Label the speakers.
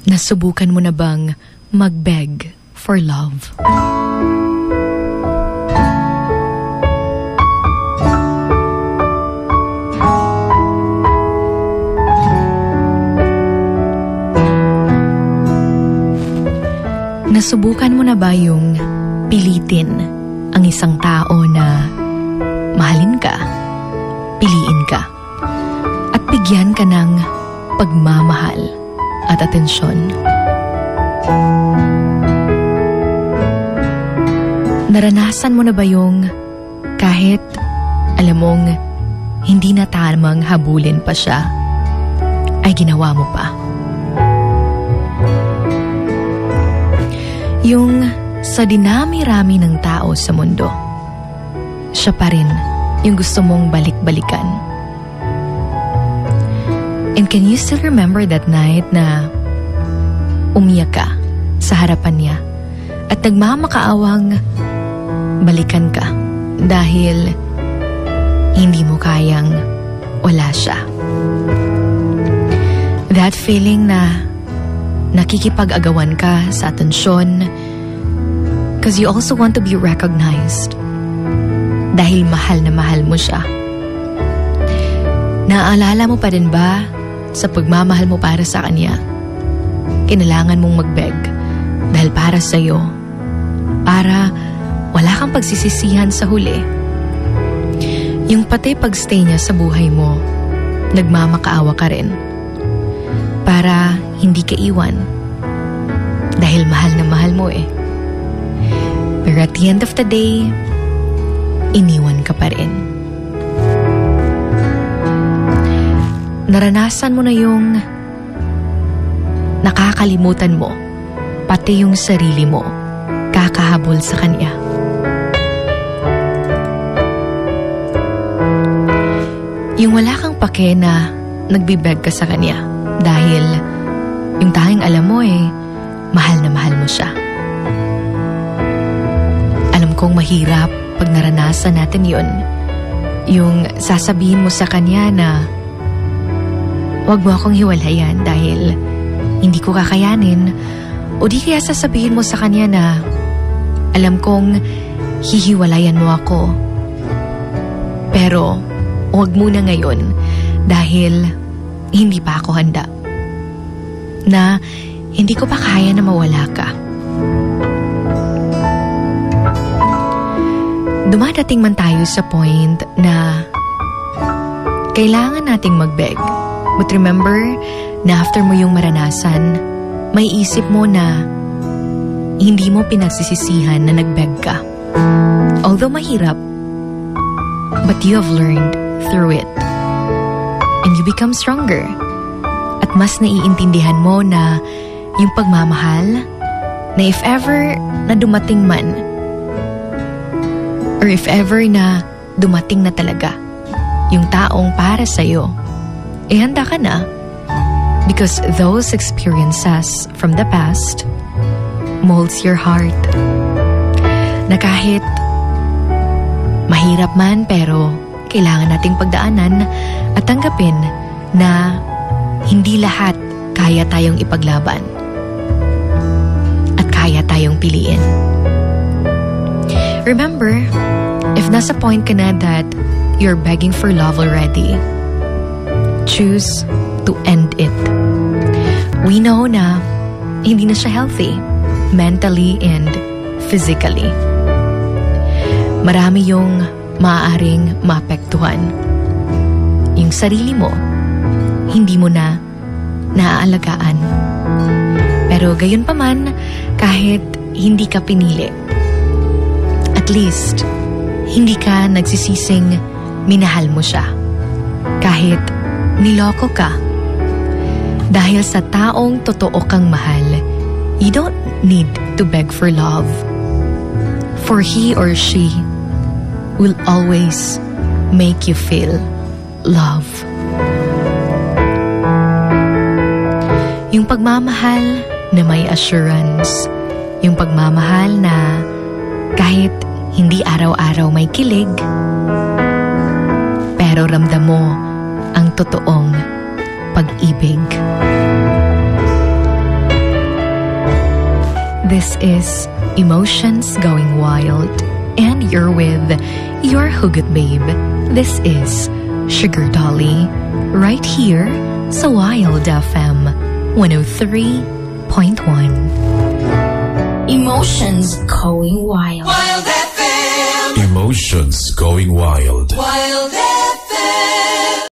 Speaker 1: Nasubukan mo na bang mag-beg for love? Nasubukan mo na ba yung pilitin ang isang tao na mahalin ka, piliin ka, at bigyan ka ng pagmamahal at atensyon? Naranasan mo na ba yung kahit alam mong hindi na tamang habulin pa siya, ay ginawa mo pa? Yung sa dinami-rami ng tao sa mundo, siya pa rin yung gusto mong balik-balikan. And can you still remember that night na umiyak ka sa harapan niya at nagmamakaawang balikan ka dahil hindi mo kayang wala siya? That feeling na nakikipag-agawan ka sa atensyon because you also want to be recognized dahil mahal na mahal mo siya. Naaalala mo pa rin ba sa pagmamahal mo para sa kanya, kinailangan mong mag-beg dahil para sa'yo, para wala kang pagsisisihan sa huli? Yung pati pagstay niya sa buhay mo, nagmamakaawa ka rin para hindi ka iwan dahil mahal na mahal mo eh. Pero at the end of the day, iniwan ka pa rin. Naranasan mo na yung nakakalimutan mo pati yung sarili mo kakahabol sa kanya. Yung wala kang pake na nagbibeg ka sa kanya dahil yung tanging alam mo mahal na mahal mo siya. Alam kong mahirap pag naranasan natin yun. Yung sasabihin mo sa kanya na huwag mo akong hiwalayan dahil hindi ko kakayanin, o di kaya sasabihin mo sa kanya na alam kong hihiwalayan mo ako, pero huwag muna ngayon dahil hindi pa ako handa, na hindi ko pa kaya na mawala ka. Dumadating man tayo sa point na kailangan nating mag-beg. But remember na after mo yung maranasan, may isip mo na hindi mo pinagsisisihan na nag-beg ka. Although mahirap, but you have learned through it. And you become stronger. At mas naiintindihan mo na yung pagmamahal, na if ever na dumating man, or if ever na dumating na talaga yung taong para sa'yo, handa ka na. Because those experiences from the past molds your heart. Na kahit mahirap man, pero kailangan nating pagdaanan at tanggapin na hindi lahat kaya tayong ipaglaban at kaya tayong piliin. Remember, if nasa point ka na that you're begging for love already, choose to end it. We know na hindi na siya healthy, mentally and physically. Marami yung maaaring maapektuhan. Yung sarili mo, hindi mo na naaalagaan. Pero gayon pa man, kahit hindi ka pinili, at least hindi ka nagsisising minahal mo siya. Kahit niloko ka. Dahil sa taong totoo kang mahal, you don't need to beg for love. For he or she will always make you feel love. Yung pagmamahal na may assurance. Yung pagmamahal na kahit hindi araw-araw may kilig, pero ramdam mo ang totoong pag-ibig. This is Emotions Going Wild. And you're with your Hugot Babe. This is Sugar Dolly. Right here sa Wild FM 103.1.
Speaker 2: Emotions Going Wild.
Speaker 3: Wild FM.
Speaker 4: Emotions Going Wild.
Speaker 3: Wild FM.